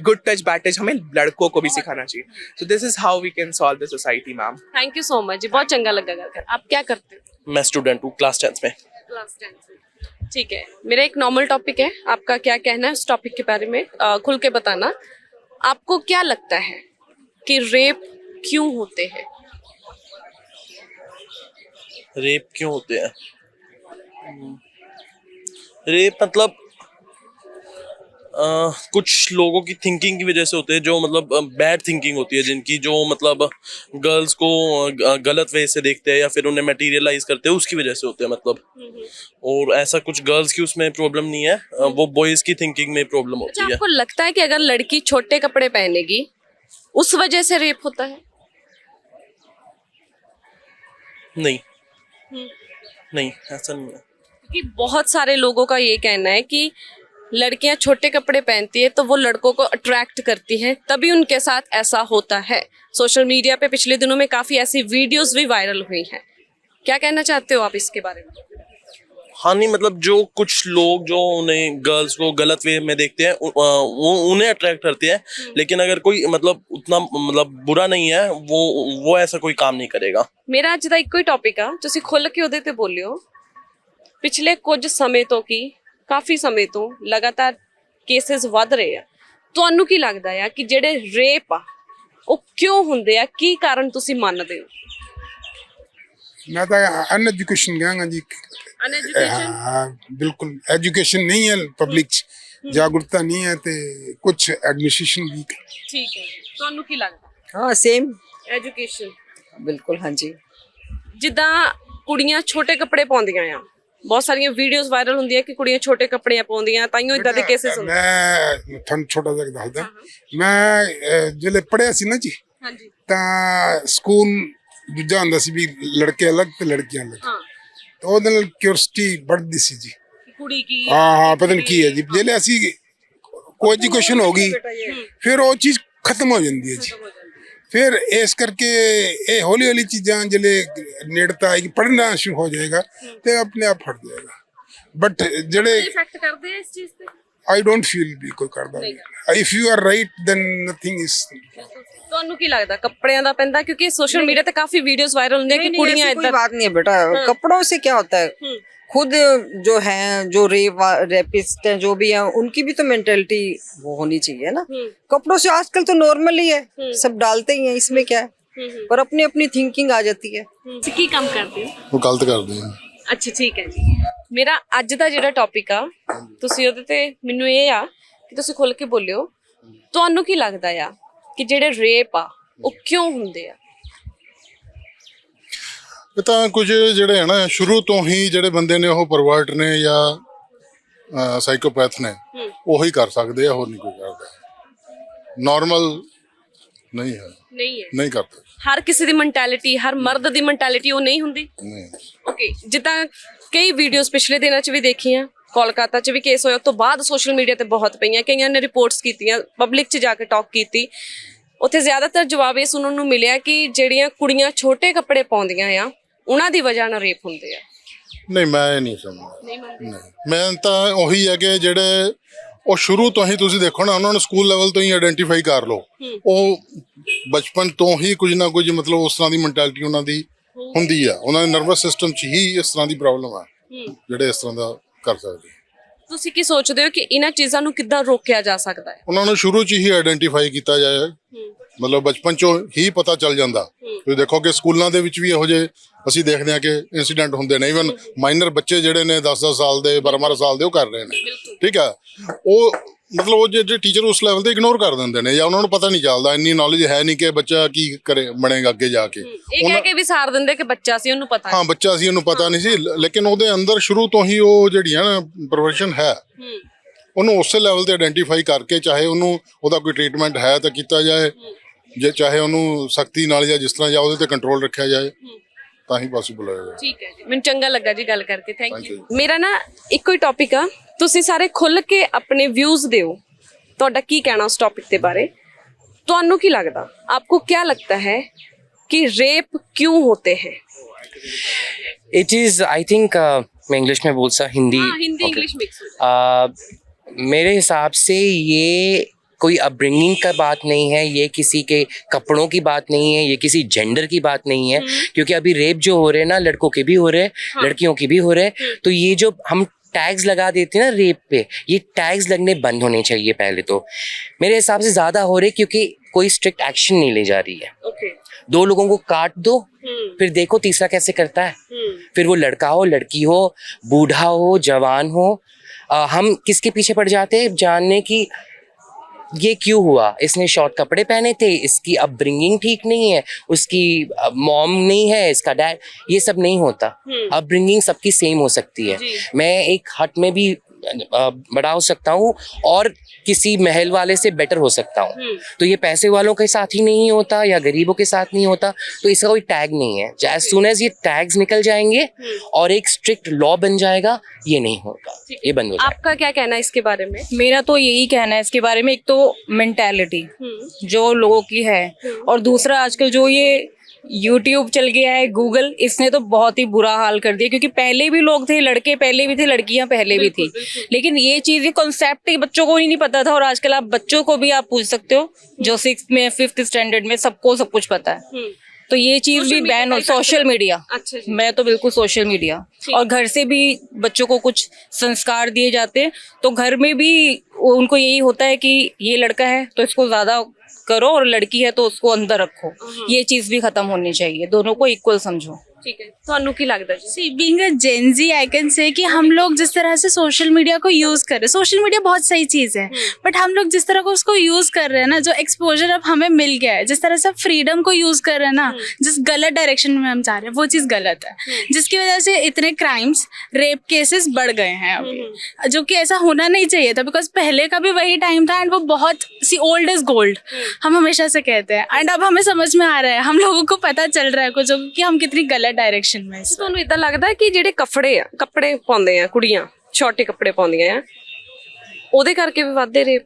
Speaker 10: गुड टच बैड टच, हमें लड़कों को भी सिखाना चाहिए। So this is how we can solve the society ma'am.
Speaker 1: Thank you so much जी, बहुत चंगा लगा कर। आप क्या करते हो?
Speaker 7: मैं स्टूडेंट हूँ क्लास 10th में।
Speaker 1: क्लास 10th में, ठीक है। मेरा एक नॉर्मल टॉपिक है, आपका क्या कहना है उस टॉपिक के बारे में खुल के बताना। आपको क्या लगता है कि रेप क्यों होते हैं?
Speaker 7: रेप क्यों होते हैं? रेप मतलब कुछ लोगों की थिंकिंग की वजह से होते हैं, जो मतलब बैड थिंकिंग होती है जिनकी, जो मतलब गर्ल्स को गलत वे से देखते हैं या फिर उन्हें मटेरियलाइज करते हैं, उसकी वजह से होते हैं मतलब। और ऐसा कुछ गर्ल्स की उसमें प्रॉब्लम नहीं है, वो बॉयज की थिंकिंग में प्रॉब्लम होती है।
Speaker 1: आपको लगता है कि अगर लड़की छोटे कपड़े पहनेगी उस वजह से रेप होता है?
Speaker 7: नहीं, नहीं ऐसा नहीं है।
Speaker 1: कि बहुत सारे लोगों का ये कहना है कि लड़कियां छोटे कपड़े पहनती है तो वो लड़कों को अट्रैक्ट करती हैं, तभी उनके साथ ऐसा होता है। सोशल मीडिया पे पिछले दिनों में काफी ऐसी वीडियोस भी वायरल हुई हैं। क्या कहना चाहते हो आप इसके बारे में?
Speaker 7: हाँ नहीं, मतलब जो कुछ लोग जो उन्हें गर्ल्स को गलत वे में देखते हैं वो उन्हें अट्रैक्ट करते हैं, लेकिन अगर कोई मतलब उतना मतलब बुरा नहीं है वो ऐसा कोई काम नहीं करेगा।
Speaker 1: मेरा ਅੱਜ ਦਾ ਇੱਕੋ ਹੀ ਟੌਪਿਕ ਆ, ਤੁਸੀਂ ਖੁੱਲ ਕੇ ਉਹਦੇ ਤੇ ਬੋਲਿਓ। ਪਿਛਲੇ ਕੁਝ ਸਮੇਂ ਤੋਂ ਕੀ ਕਾਫੀ ਸਮੇਂ ਤੋਂ ਲਗਾਤਾਰ ਕੇਸਿਸ ਵੱਧ ਰਹੇ ਆ। ਤੁਹਾਨੂੰ ਕੀ ਲੱਗਦਾ ਆ ਕਿ ਜਿਹੜੇ ਰੇਪ ਆ ਉਹ ਕਿਉਂ ਹੁੰਦੇ ਆ? ਕੀ ਕਾਰਨ ਤੁਸੀਂ ਮੰਨਦੇ ਹੋ?
Speaker 9: मैं तो अनएजुकेशन कहांगा जी। हाँ बिल्कुल, एजुकेशन नहीं है पब्लिक च, जागरूकता नहीं है ते कुछ एडमिनिस्ट्रेशन वीक।
Speaker 1: ਠੀਕ ਹੈ, ਤੁਹਾਨੂੰ ਕੀ ਲੱਗਦਾ?
Speaker 11: हाँ सेम,
Speaker 1: ਐਜੂਕੇਸ਼ਨ।
Speaker 11: बिल्कुल हाँ जी।
Speaker 1: ਜਿੱਦਾਂ ਕੁੜੀਆਂ ਛੋਟੇ ਕੱਪੜੇ ਪਾਉਂਦੀਆਂ ਆ, ਬਹੁਤ ਸਾਰੀਆਂ ਵੀਡੀਓਜ਼ ਵਾਇਰਲ ਹੁੰਦੀਆਂ ਕਿ ਕੁੜੀਆਂ ਛੋਟੇ ਕੱਪੜੇ ਪਾਉਂਦੀਆਂ, ਤਾਈਓ ਇਦਾਂ ਦੇ ਕੇਸਿਸ ਹੁੰਦੇ।
Speaker 9: मैं थानू छोटा जिहा दसदा, मैं जिले पढ़िया सी ना जी,
Speaker 1: ਹਾਂਜੀ
Speaker 9: ਤਾਂ ਸਕੂਲ ਦੂਜਾ ਹੁੰਦਾ ਸੀ ਵੀ ਲੜਕੇ ਅਲੱਗ ਤੇ ਲੜਕੀਆਂ ਅਲੱਗ।
Speaker 1: ਹਾਂ,
Speaker 9: ਤਾਂ ਉਹਦੇ ਨਾਲ ਕਿਉਰਿਓਸਿਟੀ ਵੱਧਦੀ ਸੀ ਜੀ।
Speaker 1: ਕੁੜੀ ਕੀ
Speaker 9: ਹਾਂ ਪਤਾ ਨਹੀਂ ਕੀ ਹੈ ਜੀ। ਜਿਹੜੇ ਅਸੀਂ ਕੋਈ ਐਜੂਕੇਸ਼ਨ ਹੋ ਗਈ ਫਿਰ ਉਹ ਚੀਜ਼ ਖਤਮ ਹੋ ਜਾਂਦੀ ਹੈ ਜੀ। ਫਿਰ ਇਸ ਕਰਕੇ ਇਹ ਹੌਲੀ ਹੌਲੀ ਚੀਜ਼ਾਂ ਜਿਹੜੇ ਨੇੜਤਾ ਆਏਗੀ, ਪੜ੍ਹਨਾ ਸ਼ੁਰੂ ਹੋ ਜਾਏਗਾ ਤੇ ਆਪਣੇ ਆਪ ਹਟ ਜਾਏਗਾ। ਬਟ ਜਿਹੜੇ
Speaker 1: ਇਫੈਕਟ ਕਰਦੇ ਆ ਇਸ ਚੀਜ਼ ਤੇ?
Speaker 9: I don't feel ਵੀ ਕੋਈ ਕਰਦਾ। if you are right then nothing is।
Speaker 1: ਤੁਹਾਨੂੰ ਕੀ ਲੱਗਦਾ ਕੱਪੜਿਆਂ ਦਾ ਪੈਂਦਾ? ਕਿਉਂਕਿ ਸੋਸ਼ਲ ਮੀਡੀਆ ਤੇ ਕਾਫੀ ਵੀਡੀਓਜ਼ ਵਾਇਰਲ ਹੁੰਦੀਆਂ कि कुड़ियां
Speaker 11: कोई बात नहीं है बेटा, कपड़ों से क्या होता है। खुद जो हैं, जो रेपिस्ट हैं, जो भी हैं, उनकी भी तो मेंटेलिटी वो होनी चाहिए ना। कपड़ों से आजकल तो नॉर्मल ही है, सब डालते ही हैं, इसमें क्या है। पर अपनी अपनी थिंकिंग आ जाती है।
Speaker 1: ਕੀ ਕੰਮ ਕਰਦੇ ਹੋ?
Speaker 3: ਉਹ ਗਲਤ ਕਰਦੇ ਆ।
Speaker 1: ਅੱਛਾ ਠੀਕ ਹੈ ਜੀ। ਮੇਰਾ ਅੱਜ ਦਾ ਜਿਹੜਾ ਟੌਪਿਕ ਆ, ਤੁਸੀਂ ਉਹਦੇ ਤੇ ਮੈਨੂੰ ਇਹ ਆ ਕਿ ਤੁਸੀਂ ਖੁੱਲ ਕੇ ਬੋਲਿਓ। ਤੁਹਾਨੂੰ ਕੀ ਲੱਗਦਾ ਆ ਕਿ ਜਿਹੜੇ ਰੇਪ ਆ ਉਹ ਕਿਉਂ ਹੁੰਦੇ ਆ?
Speaker 3: ਇਹ ਤਾਂ ਕੁਝ ਜਿਹੜੇ ਹੈ ਨਾ ਸ਼ੁਰੂ ਤੋਂ ਹੀ ਜਿਹੜੇ ਬੰਦੇ ਨੇ ਉਹ ਪਰਵਰਟ ਨੇ ਜਾਂ ਸਾਈਕੋਪੈਥ ਨੇ, ਉਹੀ ਕਰ ਸਕਦੇ ਆ, ਹੋਰ ਨਹੀਂ ਕੋਈ ਕਰਦਾ। ਨਾਰਮਲ ਨਹੀਂ ਹੈ, ਨਹੀਂ ਕਰਦੇ।
Speaker 1: ਹਰ ਕਿਸੇ ਦੀ ਮੈਂਟੈਲਿਟੀ, ਹਰ ਮਰਦ ਦੀ ਮੈਂਟੈਲਿਟੀ ਉਹ ਨਹੀਂ ਹੁੰਦੀ।
Speaker 3: ਨਹੀਂ
Speaker 1: ਓਕੇ, ਜਿੱਦਾਂ ਕਈ ਵੀਡੀਓਜ਼ ਪਿਛਲੇ ਦਿਨਾਂ 'ਚ ਵੀ ਦੇਖੀਆਂ, ਕੋਲਕਾਤਾ 'ਚ ਵੀ ਕੇਸ ਹੋਇਆ, ਉਸ ਤੋਂ ਬਾਅਦ ਸੋਸ਼ਲ ਮੀਡੀਆ ਤੇ ਬਹੁਤ ਪਈਆਂ, ਕਈਆਂ ਨੇ ਰਿਪੋਰਟਸ ਕੀਤੀਆਂ, ਪਬਲਿਕ 'ਚ ਜਾ ਕੇ ਟਾਕ ਕੀਤੀ। ਉੱਥੇ ਜ਼ਿਆਦਾਤਰ ਜਵਾਬ ਇਹ ਸੁਣਨ ਨੂੰ ਮਿਲਿਆ ਕਿ ਜਿਹੜੀਆਂ ਕੁੜੀਆਂ ਛੋਟੇ ਕੱਪੜੇ ਪਾਉਂਦੀਆਂ ਆ ਉਹਨਾਂ ਦੀ ਵਜ੍ਹਾ ਨਾਲ ਰੇਪ ਹੁੰਦੇ ਆ।
Speaker 3: ਨਹੀਂ ਮੈਂ ਨਹੀਂ ਸਮਝਦਾ। ਨਹੀਂ, ਮੈਂ ਤਾਂ ਉਹੀ ਹੈ ਕਿ ਜਿਹੜੇ ਉਹ ਸ਼ੁਰੂ ਤੋਂ ਹੀ ਤੁਸੀਂ ਦੇਖੋ ਨਾ, ਉਹਨਾਂ ਨੂੰ ਸਕੂਲ ਲੈਵਲ ਤੋਂ ਹੀ ਆਇਡੈਂਟੀਫਾਈ ਕਰ ਲਓ। ਉਹ ਬਚਪਨ ਤੋਂ ਹੀ ਕੁਝ ਨਾ ਕੁਝ ਮਤਲਬ ਉਸ ਤਰ੍ਹਾਂ ਦੀ ਮੈਂਟੈਲਿਟੀ ਉਹਨਾਂ ਦੀ ਹੁੰਦੀ ਆ। ਉਹਨਾਂ ਦੇ ਨਰਵਸ ਸਿਸਟਮ 'ਚ ਹੀ ਇਸ ਤਰ੍ਹਾਂ ਦੀ ਪ੍ਰੋਬਲਮ ਆ ਜਿਹੜੇ ਇਸ ਤਰ੍ਹਾਂ ਦਾ ਕਰ ਸਕਦੇ।
Speaker 1: ਤੁਸੀਂ ਕੀ ਸੋਚਦੇ ਹੋ ਕਿ ਇਹਨਾਂ ਚੀਜ਼ਾਂ ਨੂੰ ਕਿੱਦਾਂ ਰੋਕਿਆ ਜਾ ਸਕਦਾ ਹੈ?
Speaker 3: ਉਹਨਾਂ ਨੂੰ ਸ਼ੁਰੂ 'ਚ ਹੀ ਆਇਡੈਂਟੀਫਾਈ ਕੀਤਾ ਜਾਏ, ਮਤਲਬ ਬਚਪਨ 'ਚੋਂ ਹੀ ਪਤਾ ਚੱਲ ਜਾਂਦਾ। ਤੁਸੀਂ ਦੇਖੋ ਕਿ ਸਕੂਲਾਂ ਦੇ ਵਿੱਚ ਵੀ ਇਹੋ ਜਿਹੇ ਅਸੀਂ ਦੇਖਦੇ ਹਾਂ ਕਿ ਇੰਸੀਡੈਂਟ ਹੁੰਦੇ ਨੇ। ਈਵਨ ਮਾਈਨਰ ਬੱਚੇ ਜਿਹੜੇ ਨੇ 10-10 ਸਾਲ ਦੇ, 12-12 ਸਾਲ ਦੇ, ਉਹ ਕਰ ਰਹੇ ਨੇ। ਠੀਕ ਹੈ, ਉਹ ਮਤਲਬ ਉਹ ਜਿਹੜੇ ਟੀਚਰ ਉਸ ਲੈਵਲ ਤੇ ਇਗਨੋਰ ਕਰ ਦਿੰਦੇ ਨੇ, ਜਾਂ ਉਹਨਾਂ ਨੂੰ ਪਤਾ ਨਹੀਂ ਚੱਲਦਾ, ਇੰਨੀ ਨੌਲੇਜ ਹੈ ਨਹੀਂ ਕਿ ਬੱਚਾ ਕੀ ਕਰੇ ਬਣੇਗਾ ਅੱਗੇ ਜਾ ਕੇ।
Speaker 1: ਇਹ ਕਹਿ ਕੇ ਵੀ ਸਾਰ ਦਿੰਦੇ ਕਿ ਬੱਚਾ ਸੀ, ਉਹਨੂੰ ਪਤਾ।
Speaker 3: ਹਾਂ ਬੱਚਾ ਸੀ, ਉਹਨੂੰ ਪਤਾ ਨਹੀਂ ਸੀ, ਲੇਕਿਨ ਉਹਦੇ ਅੰਦਰ ਸ਼ੁਰੂ ਤੋਂ ਹੀ ਉਹ ਜਿਹੜੀ ਹੈ ਨਾ ਪ੍ਰੋਫੈਸ਼ਨ ਹੈ, ਉਹਨੂੰ ਉਸੇ ਲੈਵਲ ਤੇ ਆਇਡੈਂਟੀਫਾਈ ਕਰਕੇ ਚਾਹੇ ਉਹਨੂੰ ਉਹਦਾ ਕੋਈ ਟ੍ਰੀਟਮੈਂਟ ਹੈ ਤਾਂ ਕੀਤਾ ਜਾਏ, ਜੇ ਚਾਹੇ ਉਹਨੂੰ ਸਖਤੀ ਨਾਲ ਜਾਂ ਜਿਸ ਤਰ੍ਹਾਂ ਜਾਂ ਉਹਦੇ ਤੇ ਕੰਟਰੋਲ ਰੱਖਿਆ ਜਾਏ। ਤਾਂ ਹੀ ਪੋਸੀਬਲ ਹੋਏਗਾ।
Speaker 1: ਠੀਕ ਹੈ ਜੀ, ਮੈਨੂੰ ਚੰਗਾ ਲੱਗਾ ਜੀ ਗੱਲ ਕਰਕੇ, ਥੈਂਕ
Speaker 3: Thank
Speaker 1: ਯੂ।
Speaker 3: you।
Speaker 1: ਮੇਰਾ ਨਾ ਇੱਕੋ ਹੀ ਟੌਪਿਕ ਆ, ਤੁਸੀਂ ਸਾਰੇ ਖੁੱਲ ਕੇ ਆਪਣੇ ਵਿਊਜ਼ ਦਿਓ, ਤੁਹਾਡਾ ਕੀ ਕਹਿਣਾ ਉਸ ਟੌਪਿਕ ਦੇ ਬਾਰੇ। ਤੁਹਾਨੂੰ ਕੀ ਲੱਗਦਾ, आपको क्या लगता है कि रेप क्यों होते हैं?
Speaker 2: इट इज़ आई थिंक मैं इंग्लिश में बोल सा हिंदी
Speaker 1: हाँ, हिंदी
Speaker 2: okay.
Speaker 1: English mix.
Speaker 2: मेरे हिसाब से ये कोई अपब्रिंगिंग का बात नहीं है, ये किसी के कपड़ों की बात नहीं है, ये किसी जेंडर की बात नहीं है, क्योंकि अभी रेप जो हो रहे हैं ना, लड़कों के भी हो रहे हैं, लड़कियों के भी हो रहे हैं। तो ये जो हम टैग्स लगा देते हैं ना रेप पे, ये टैग्स लगने बंद होने चाहिए। पहले तो मेरे हिसाब से ज़्यादा हो रहे क्योंकि कोई स्ट्रिक्ट एक्शन नहीं ले जा रही है।
Speaker 1: ओके।
Speaker 2: दो लोगों को काट दो, फिर देखो तीसरा कैसे करता है। फिर वो लड़का हो, लड़की हो, बूढ़ा हो, जवान हो, हम किसके पीछे पड़ जाते हैं जानने की ये क्यों हुआ, इसने शॉर्ट कपड़े पहने थे, इसकी अपब्रिंगिंग ठीक नहीं है, उसकी मॉम नहीं है, इसका डैड, ये सब नहीं होता। अपब्रिंगिंग सबकी सेम हो सकती है। मैं एक हट में भी बड़ा हो सकता हूँ और किसी महल वाले से बेटर हो सकता हूँ। तो ये पैसे वालों के साथ ही नहीं होता या गरीबों के साथ नहीं होता, तो इसका कोई टैग नहीं है। एज सून एज ये टैग्स निकल जाएंगे और एक स्ट्रिक्ट लॉ बन जाएगा, ये नहीं होगा, ये बंद हो जाएगा।
Speaker 1: आपका क्या कहना है इसके बारे में?
Speaker 8: मेरा तो यही कहना है इसके बारे में, एक तो मेंटालिटी जो लोगों की है, और दूसरा आजकल जो ये YouTube चल गया है, गूगल, इसने तो बहुत ही बुरा हाल कर दिया। क्योंकि पहले भी लोग थे, लड़के पहले भी थे, लड़कियां पहले भी थी, लेकिन ये चीज़, ये कॉन्सेप्ट बच्चों को ही नहीं पता था। और आजकल आप बच्चों को भी आप पूछ सकते हो, जो 6th में 5th स्टैंडर्ड में, सबको सब कुछ पता है। तो ये चीज़ भी बैन हो, सोशल मीडिया।
Speaker 1: अच्छा जी।
Speaker 8: मैं तो बिल्कुल सोशल मीडिया, और घर से भी बच्चों को कुछ संस्कार दिए जाते हैं, तो घर में भी उनको यही होता है कि ये लड़का है तो इसको ज्यादा करो, और लड़की है तो उसको अंदर रखो। ये चीज भी खत्म होनी चाहिए, दोनों को इक्वल समझो।
Speaker 1: ठीक है, ਤੁਹਾਨੂੰ ਕੀ ਲੱਗਦਾ ਜੀ?
Speaker 12: See, being a Gen Z, I can say कि हम लोग जिस तरह से सोशल मीडिया को यूज़ कर रहे हैं, सोशल मीडिया बहुत सही चीज़ है, बट हम लोग जिस तरह को उसको यूज़ कर रहे हैं ना, जो एक्सपोजर अब हमें मिल गया है, जिस तरह से फ्रीडम को यूज़ कर रहे हैं ना, जिस गलत डायरेक्शन में हम जा रहे हैं, वो चीज़ गलत है, जिसकी वजह से इतने क्राइम्स, रेप केसेस बढ़ गए हैं अभी, जो कि ऐसा होना नहीं चाहिए था। बिकॉज पहले का भी वही टाइम था, एंड वो बहुत सी ओल्ड इज गोल्ड, हम हमेशा से कहते हैं, एंड अब हमें समझ में आ रहा है, हम लोगों को पता चल रहा है कुछ कि हम कितनी गलत डायरेक्शन में।
Speaker 1: ਤੁਹਾਨੂੰ ਇਦਾਂ ਲੱਗਦਾ ਹੈ ਕਿ ਜਿਹੜੇ ਕੱਪੜੇ ਪਾਉਂਦੇ ਆ ਕੁੜੀਆਂ, ਛੋਟੇ ਕੱਪੜੇ ਪਾਉਂਦੀਆਂ ਆ, ਉਹਦੇ ਕਰਕੇ ਵੀ ਵੱਧਦੇ ਰੇਪ?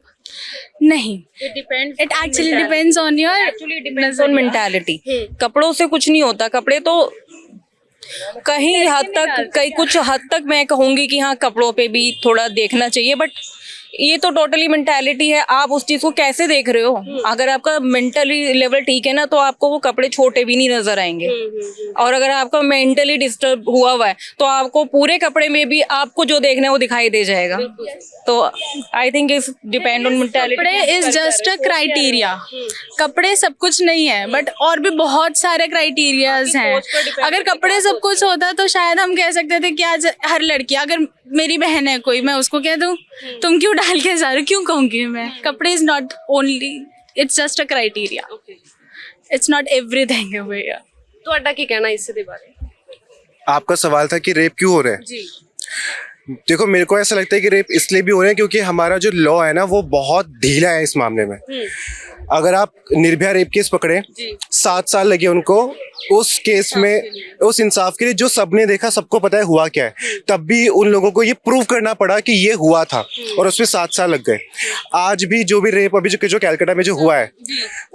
Speaker 12: नहीं, it actually depends on your
Speaker 8: mentality. कपड़ों से कुछ नहीं होता, कपड़े तो कहीं हद तक, कुछ हद तक मैं कहूंगी कि हाँ, कपड़ों पे भी थोड़ा देखना चाहिए, बट ये तो टोटली मेंटालिटी है। आप उस चीज को कैसे देख रहे हो? अगर आपका मेंटली लेवल ठीक है ना, तो आपको वो कपड़े छोटे भी नहीं नजर आएंगे, और अगर आपका मेंटली डिस्टर्ब हुआ है तो आपको पूरे कपड़े में भी आपको जो देखना है वो दिखाई दे जाएगा। तो I think it's depend on mentality.
Speaker 12: कपड़े इज जस्ट अ क्राइटेरिया, कपड़े सब कुछ नहीं है, बट और भी बहुत सारे क्राइटेरियाज हैं। अगर कपड़े सब कुछ होता तो शायद हम कह सकते थे कि आज हर लड़की, अगर मेरी बहन है कोई, मैं उसको कह दूं तुम क्यों डाल के जा रहे हो, क्यों कहूंगी मैं? कपड़े is not only, it's just a criteria, it's not everything भैया।
Speaker 1: ਤੁਹਾਡਾ ਕੀ ਕਹਿਣਾ ਇਸ ਦੇ ਬਾਰੇ?
Speaker 5: आपका सवाल था कि रेप क्यों हो रहे हैं।
Speaker 1: जी,
Speaker 5: देखो, मेरे को ऐसा लगता है कि रेप इसलिए भी हो रहे हैं क्योंकि हमारा जो लॉ है ना, वो बहुत ढीला है इस मामले में। अगर आप निर्भया रेप केस पकड़े, 7 साल लगे उनको उस केस में, उस इंसाफ के लिए, जो सबने देखा, सबको पता है हुआ क्या है, तब भी उन लोगों को ये प्रूव करना पड़ा कि ये हुआ था, और उसमें 7 साल लग गए। आज भी जो भी रेप अभी जो कैलकाटा में जो हुआ है,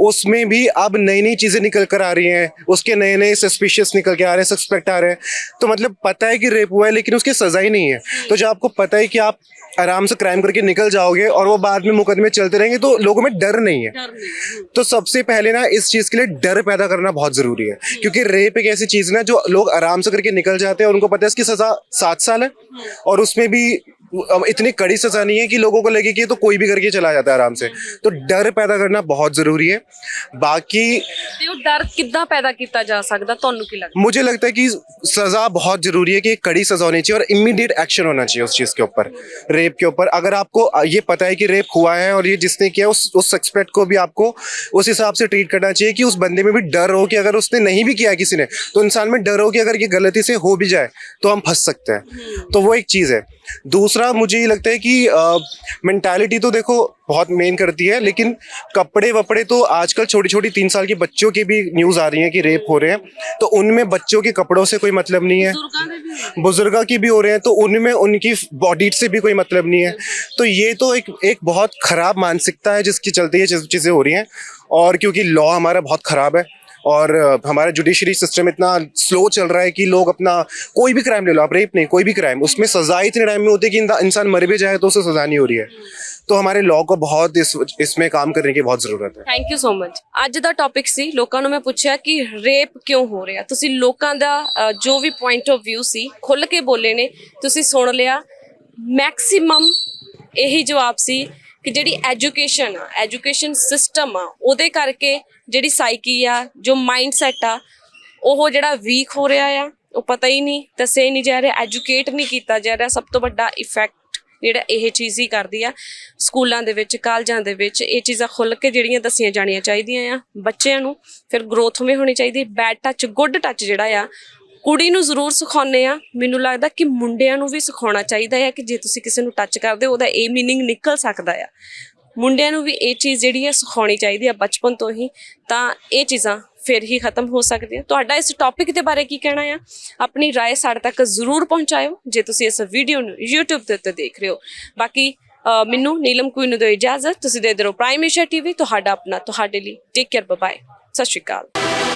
Speaker 5: उसमें भी अब नई नई चीजें निकल कर आ रही हैं, उसके नए नए सस्पिशियस निकल के आ रहे हैं, सस्पेक्ट आ रहे हैं। तो मतलब पता है कि रेप हुआ है, लेकिन उसकी सजा ही नहीं है। तो जब आपको पता है कि आप आराम से क्राइम करके निकल जाओगे और वो बाद में मुकदमे चलते रहेंगे, तो लोगों में डर नहीं है। तो सबसे पहले ना इस चीज के लिए डर पैदा करना बहुत जरूरी है, क्योंकि रेप एक ऐसी चीज ना जो लोग आराम से करके निकल जाते हैं, और उनको पता है इसकी सजा 7 साल है, और उसमें भी इतनी कड़ी सजा नहीं है कि लोगों को लगे कि ये तो कोई भी करके चला जाता है आराम से। तो डर पैदा करना बहुत जरूरी है। बाकी
Speaker 1: ਤੇ ਉਹ ਡਰ ਕਿੱਦਾਂ ਪੈਦਾ ਕੀਤਾ ਜਾ ਸਕਦਾ, ਤੁਹਾਨੂੰ ਕੀ ਲੱਗਦਾ?
Speaker 5: मुझे लगता है कि सजा बहुत जरूरी है, कि एक कड़ी सजा होनी चाहिए और इमीडिएट एक्शन होना चाहिए उस चीज के ऊपर, रेप के ऊपर। अगर आपको ये पता है कि रेप हुआ है और ये जिसने किया, उस सस्पेक्ट को भी आपको उस हिसाब से ट्रीट करना चाहिए कि उस बंदे में भी डर हो कि अगर उसने नहीं भी किया किसी ने, तो इंसान में डर हो कि अगर ये गलती से हो भी जाए तो हम फंस सकते हैं। तो वो एक चीज है। दूसरा, दूसरा मुझे ये लगता है कि मेंटालिटी तो देखो बहुत मेन करती है, लेकिन कपड़े वपड़े तो आजकल छोटी छोटी 3 साल के बच्चों की भी न्यूज़ आ रही है कि रेप हो रहे हैं, तो उनमें बच्चों के कपड़ों से कोई मतलब नहीं है, बुजुर्गा की भी हो रहे हैं तो उनमें उनकी बॉडी से भी कोई मतलब नहीं है। तो ये तो एक बहुत ख़राब मानसिकता है जिसके चलते ये चीज़ें हो रही हैं। और क्योंकि लॉ हमारा बहुत ख़राब है और हमारा जुडिशरी सिस्टम इतना स्लो चल रहा है कि लोग अपना कोई भी क्राइम ले लो, आप रेप नहीं कोई भी क्राइम, उसमें सज़ा इतने टाइम में होती है कि इंसान मर भी जाए तो उसे सज़ा नहीं हो रही है। तो हमारे लॉ को बहुत इसमें काम करने की बहुत ਜ਼ਰੂਰਤ ਹੈ।
Speaker 1: Thank you so much. ਅੱਜ ਦਾ ਟੌਪਿਕ ਸੀ, ਲੋਕਾਂ ਨੂੰ ਮੈਂ ਪੁੱਛਿਆ ਕਿ ਰੇਪ ਕਿਉਂ ਹੋ ਰਿਹਾ। ਤੁਸੀਂ ਲੋਕਾਂ ਦਾ ਜੋ ਵੀ ਪੁਆਇੰਟ ਆਫ ਵਿਊ ਸੀ ਖੁੱਲ੍ਹ ਕੇ ਬੋਲੇ ਨੇ, ਤੁਸੀਂ ਸੁਣ ਲਿਆ। ਮੈਕਸਿਮਮ ਇਹੀ ਜਵਾਬ ਸੀ ਕਿ ਜਿਹੜੀ ਐਜੂਕੇਸ਼ਨ ਸਿਸਟਮ ਆ ਉਹਦੇ ਕਰਕੇ ਜਿਹੜੀ ਸਾਈਕੀ ਆ, ਜੋ ਮਾਈਂਡ ਸੈਟ ਆ, ਉਹ ਜਿਹੜਾ ਵੀਕ ਹੋ ਰਿਹਾ ਆ, ਉਹ ਪਤਾ ਹੀ ਨਹੀਂ ਦੱਸਿਆ ਹੀ ਨਹੀਂ ਜਾ ਰਿਹਾ, ਐਜੂਕੇਟ ਨਹੀਂ ਕੀਤਾ ਜਾ ਰਿਹਾ। ਸਭ ਤੋਂ ਵੱਡਾ ਇਫੈਕਟ ਜਿਹੜਾ ਇਹ ਚੀਜ਼ ਹੀ ਕਰਦੀ ਆ। ਸਕੂਲਾਂ ਦੇ ਵਿੱਚ, ਕਾਲਜਾਂ ਦੇ ਵਿੱਚ ਇਹ ਚੀਜ਼ਾਂ ਖੁੱਲ੍ਹ ਕੇ ਜਿਹੜੀਆਂ ਦੱਸੀਆਂ ਜਾਣੀਆਂ ਚਾਹੀਦੀਆਂ ਆ ਬੱਚਿਆਂ ਨੂੰ। ਫਿਰ ਗਰੋਥ ਵੀ ਹੋਣੀ ਚਾਹੀਦੀ। ਬੈਡ ਟੱਚ ਗੁੱਡ ਟੱਚ ਜਿਹੜਾ ਆ ਕੁੜੀ ਨੂੰ ਜ਼ਰੂਰ ਸਿਖਾਉਂਦੇ ਆ, ਮੈਨੂੰ ਲੱਗਦਾ ਕਿ ਮੁੰਡਿਆਂ ਨੂੰ ਵੀ ਸਿਖਾਉਣਾ ਚਾਹੀਦਾ ਆ ਕਿ ਜੇ ਤੁਸੀਂ ਕਿਸੇ ਨੂੰ ਟੱਚ ਕਰਦੇ ਉਹਦਾ ਇਹ ਮੀਨਿੰਗ ਨਿਕਲ ਸਕਦਾ ਆ। ਮੁੰਡਿਆਂ ਨੂੰ ਵੀ ਇਹ ਚੀਜ਼ ਜਿਹੜੀ ਆ ਸਿਖਾਉਣੀ ਚਾਹੀਦੀ ਆ ਬਚਪਨ ਤੋਂ ਹੀ, ਤਾਂ ਇਹ ਚੀਜ਼ਾਂ ਫਿਰ ਹੀ ਖਤਮ ਹੋ ਸਕਦੀਆਂ। ਤੁਹਾਡਾ ਇਸ ਟੌਪਿਕ ਦੇ ਬਾਰੇ ਕੀ ਕਹਿਣਾ ਆ? ਆਪਣੀ ਰਾਏ ਸਾਡੇ ਤੱਕ ਜ਼ਰੂਰ ਪਹੁੰਚਾਇਓ ਜੇ ਤੁਸੀਂ ਇਸ ਵੀਡੀਓ ਨੂੰ YouTube ਦੇ ਉੱਤੇ ਦੇਖ ਰਹੇ ਹੋ। ਬਾਕੀ ਮੈਨੂੰ ਨੀਲਮ ਕੁਈਨ ਨੂੰ ਦਿਓ ਇਜਾਜ਼ਤ। ਤੁਸੀਂ ਦੇਖਦੇ ਰਹੋ ਪ੍ਰਾਈਮ ਏਸ਼ੀਆ TV, ਤੁਹਾਡਾ ਆਪਣਾ, ਤੁਹਾਡੇ ਲਈ। ਟੇਕ ਕੇਅਰ, ਬਾਏ, ਸਤਿ ਸ਼੍ਰੀ ਅਕਾਲ।